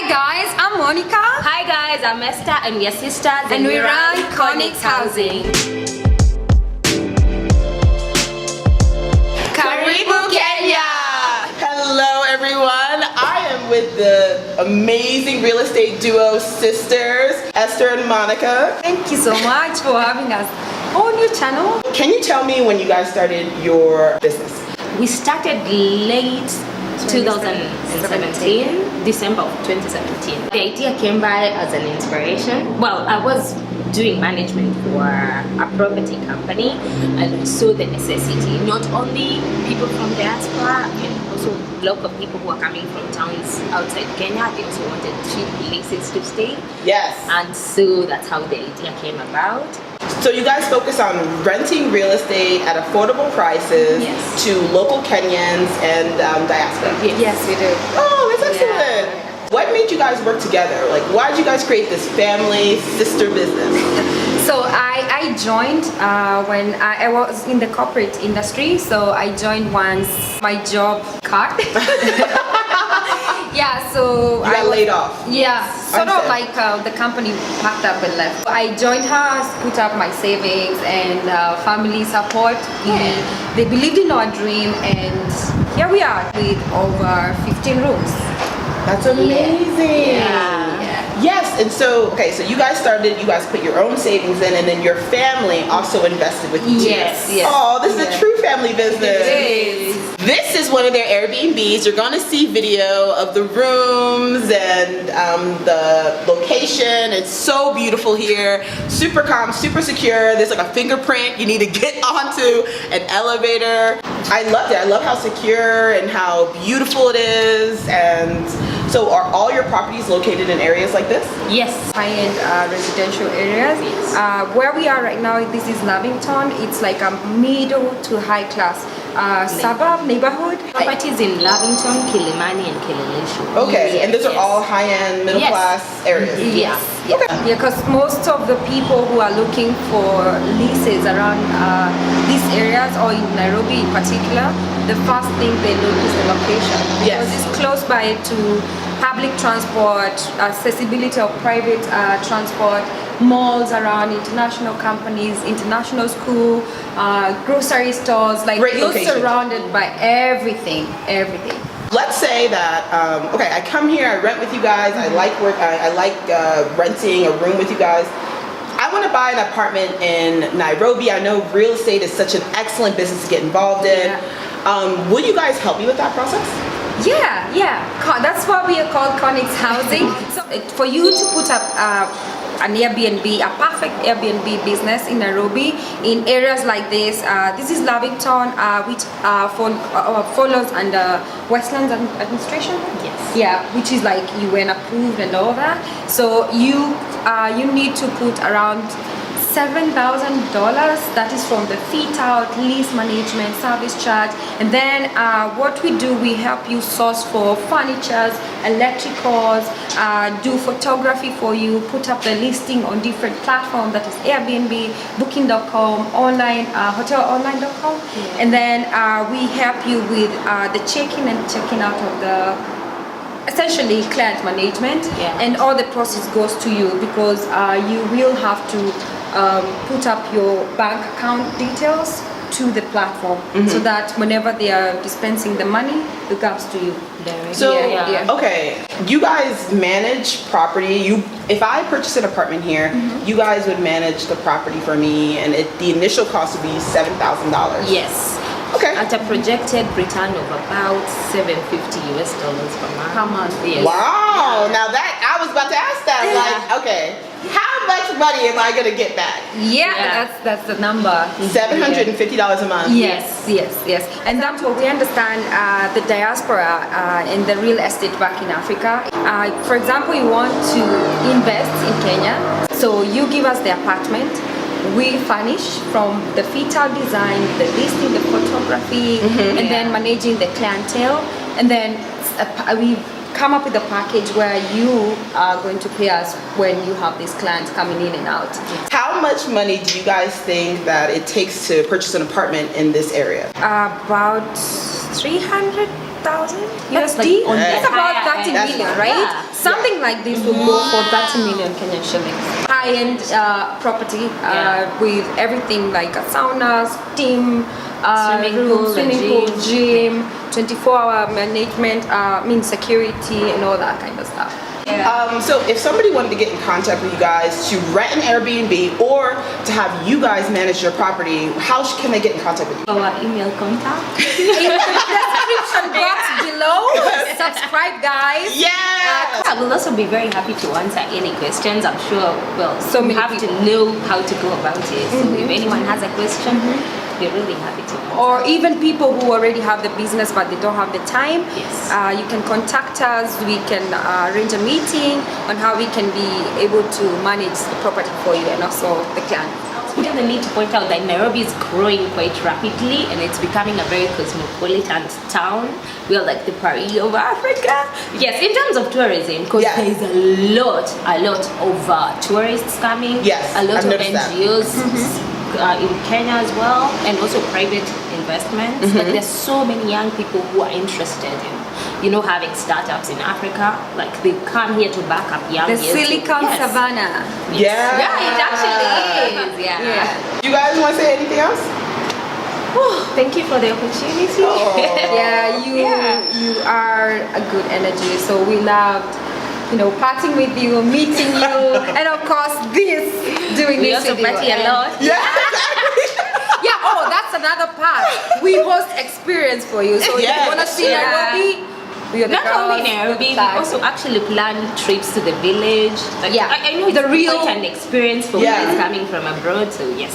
guys, I'm Monicah. Hi guys, I'm Esther and we are sisters and we run Konix Housing. Karibu Kenya! Hello everyone, I am with the amazing real estate duo sisters, Esther and Monicah. Thank you so much for having us on your channel. Can you tell me when you guys started your business? We started late 2017, December of 2017. The idea came by as an inspiration. Well, I was doing management for a property company and saw the necessity. Not only people from diaspora and also local people who are coming from towns outside Kenya, they also wanted cheap places to stay. Yes. And so that's how the idea came about. So you guys focus on renting real estate at affordable prices to local Kenyans and diaspora. Yes, we do. Oh, that's excellent. Yeah. What made you guys work together? Like, why did you guys create this family sister business? So I joined when I was in the corporate industry. So I joined once my job cut. Yeah, so you got laid off. Yeah, sort of like the company packed up and left. I joined her, put up my savings and family support. They believed in our dream, and here we are with over 15 rooms. That's amazing. Yeah. Yes, and so so you guys put your own savings in, and then your family also invested with you. Yes. Oh, this is a true family business. It is. This is one of their Airbnbs. You're going to see video of the rooms and the location. It's so beautiful here. Super calm, super secure. There's like a fingerprint. You need to get onto an elevator. I loved it. I love how secure and how beautiful it is. And so are all your properties located in areas like this? Yes. High-end residential areas. Yes. Where we are right now, this is Lavington. It's like a middle to high class suburb neighborhood. Properties in Lavington, Kilimani and Kileleshu. Okay, and those are all high-end, middle class areas? Yes. Okay. Yeah, because most of the people who are looking for leases around these areas, or in Nairobi in particular, the first thing they look is the location. Because it's close by to public transport, accessibility of private transport, malls around, international companies, international school, grocery stores, like you're surrounded by everything. Let's say that I come here, I rent with you guys, I like renting a room with you guys. I want to buy an apartment in Nairobi. I know real estate is such an excellent business to get involved in. Will you guys help me with that process? Yeah. That's why we are called Konix Housing. So for you to put up an Airbnb, a perfect Airbnb business in Nairobi, in areas like this. This is Lavington, which follows under Westlands Administration. Yes. Yeah, which is like UN approved and all that. So you need to put around $7,000. That is from the fit out, lease management, service charge, and then what we do, we help you source for furnitures, electricals, do photography for you, put up the listing on different platforms, that is Airbnb, Booking.com, online, hotelonline.com, and then we help you with the check-in and checking out of the essentially client management, and all the process goes to you, because you will have to put up your bank account details to the platform, so that whenever they are dispensing the money, it comes to you. So okay, you guys manage property. If I purchase an apartment here, you guys would manage the property for me, and the initial cost would be $7,000. Yes. Okay. At a projected return of about $750 per month. Yes. Wow. Now that I was about to ask that, like, okay, how much money am I gonna get back? That's the number. $750 a month. Yes. And that's what we understand the diaspora and the real estate back in Africa. For example, you want to invest in Kenya, so you give us the apartment. We furnish from the fit-out design, the listing, the photography, and then managing the clientele, and then we come up with a package where you are going to pay us when you have these clients coming in and out. How much money do you guys think that it takes to purchase an apartment in this area? About 300 USD. Like It's about 30 That's million, fine. right? Yeah. Something like this will go for 30 million Kenyan shillings. High-end property with everything like a sauna, steam, swimming pool, gym, 24-hour management, security and all that kind of stuff. So if somebody wanted to get in contact with you guys to rent an Airbnb or to have you guys manage your property, how can they get in contact with you? Our email contact. In the description box below, subscribe guys. Yeah! I will also be very happy to answer any questions. I'm sure, So you many have to know how to go about it. So if anyone has a question, we're really happy to answer. Or even people who already have the business but they don't have the time, Yes. you can contact us. We can arrange a meeting on how we can be able to manage the property for you and also the client. We really need to point out that Nairobi is growing quite rapidly and it's becoming a very cosmopolitan town. We are like the Paris of Africa. Yes, in terms of tourism, because Yeah. there is a lot of tourists coming. Yes, a lot I've of noticed that. NGOs in Kenya as well, and also private investments. Like there's so many young people who are interested in, having startups in Africa. Like they come here to back up young The years. Silicon Yes. Savannah. Yeah! Yeah, it actually is. Yeah. You guys want to say anything else? Thank you for the opportunity. Yeah, you are a good energy. So we loved, partying with you, meeting you, and of course doing We this also with you. party a lot. Yeah! Yeah, that's another part. We host experience for you. So if Yeah. you want to see Yeah. Nairobi, we are the Not only girls, Nairobi, we like- also actually plan trips to the village. Like, Yeah. I know it's The real- quite an experience for Yeah. guys coming from abroad. So yes,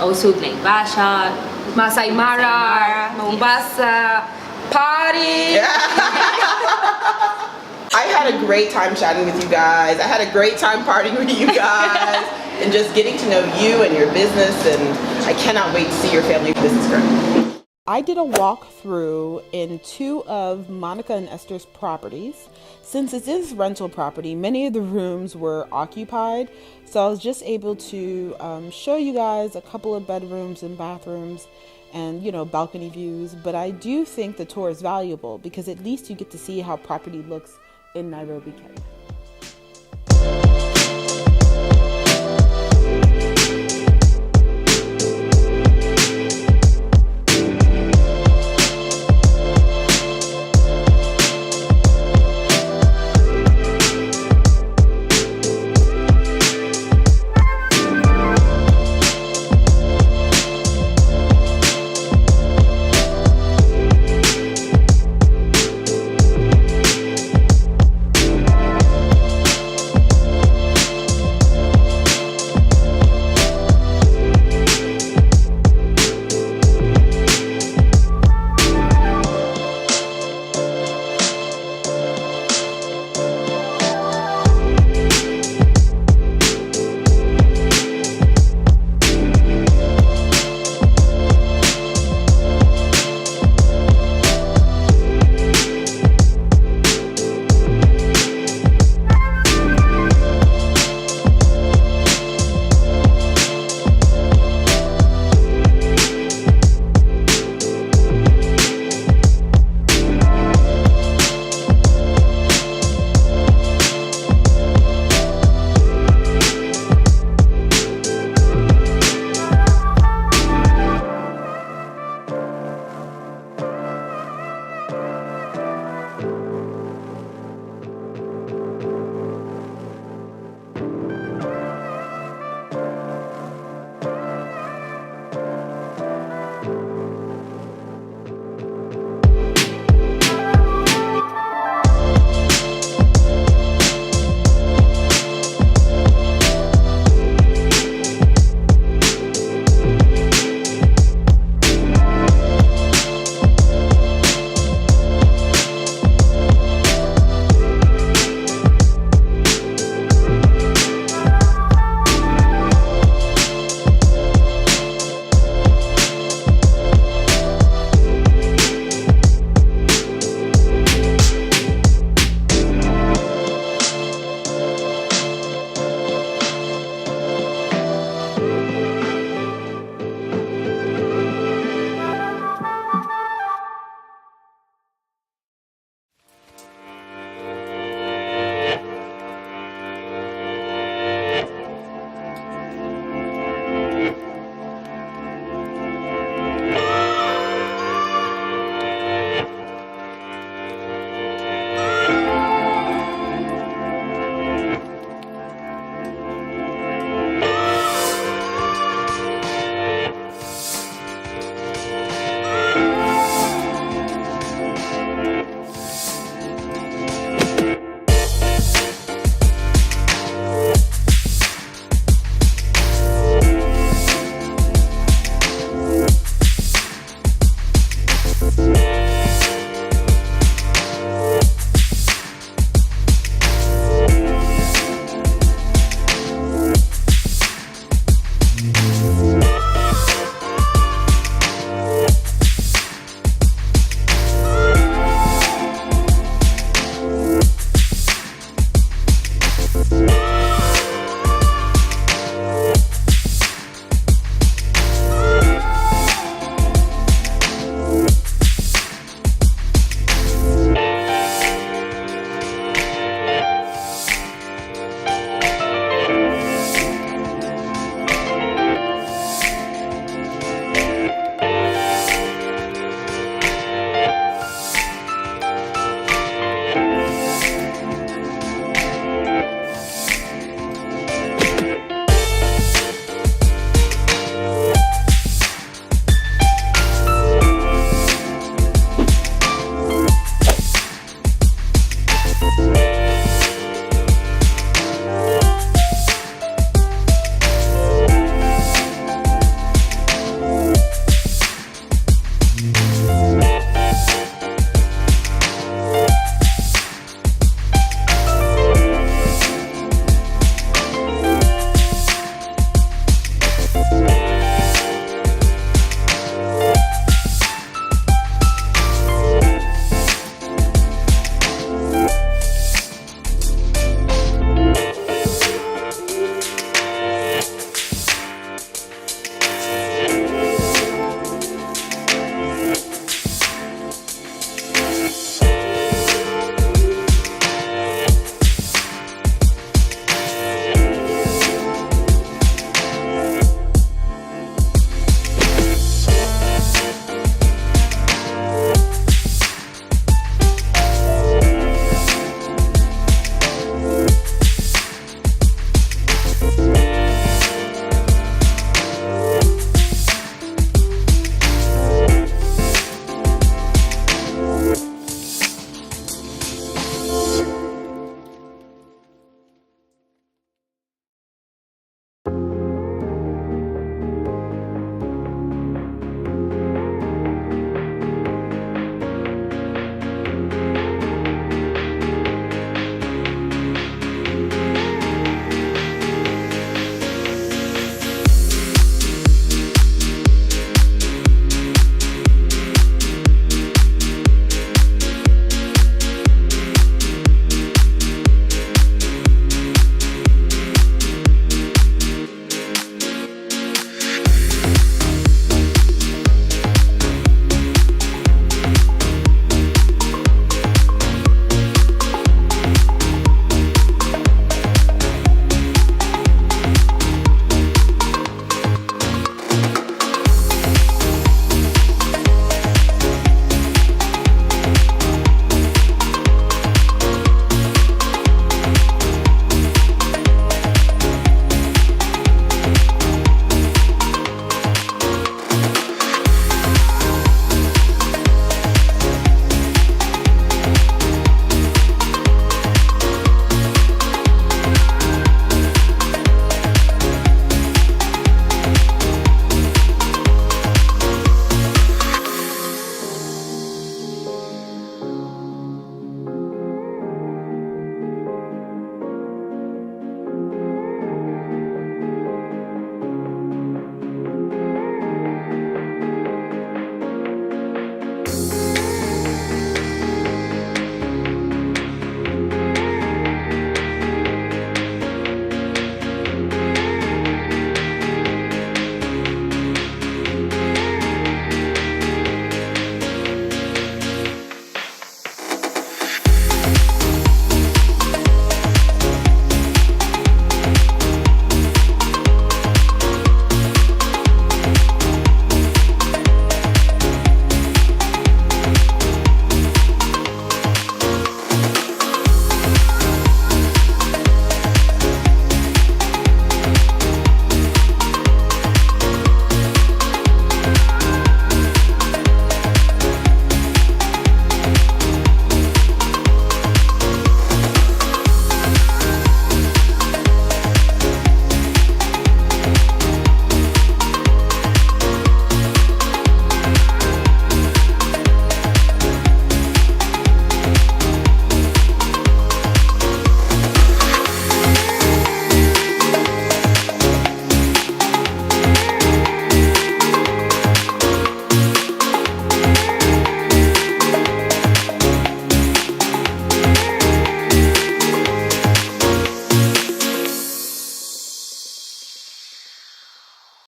also Naivasha, Masai Mara, Mombasa, party. I had a great time chatting with you guys. I had a great time partying with you guys and just getting to know you and your business, and I cannot wait to see your family. This is great. I did a walkthrough in 2 of Monicah and Esther's properties. Since it is rental property, many of the rooms were occupied, so I was just able to show you guys a couple of bedrooms and bathrooms and balcony views. But I do think the tour is valuable because at least you get to see how property looks in Nairobi, Kenya.